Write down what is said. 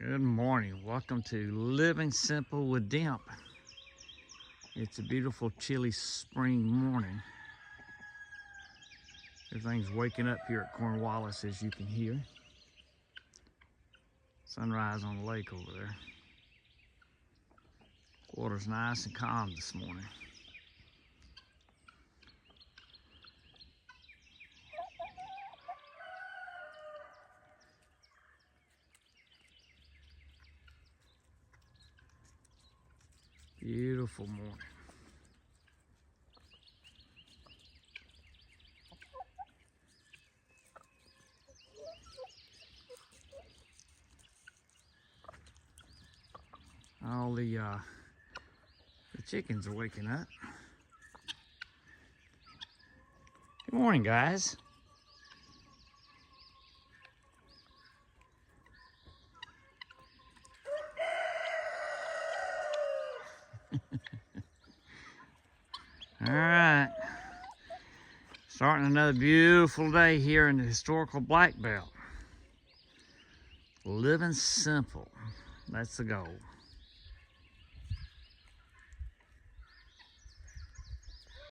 Good morning. Welcome to Living Simple with Dimp. It's a beautiful, chilly spring morning. Everything's waking up here at Cornwallis, as you can hear. Sunrise on the lake over there. Water's nice and calm this morning. Beautiful morning. All the chickens are waking up. Good morning, guys. All right, starting another beautiful day here in the historical Black Belt. Living simple, that's the goal.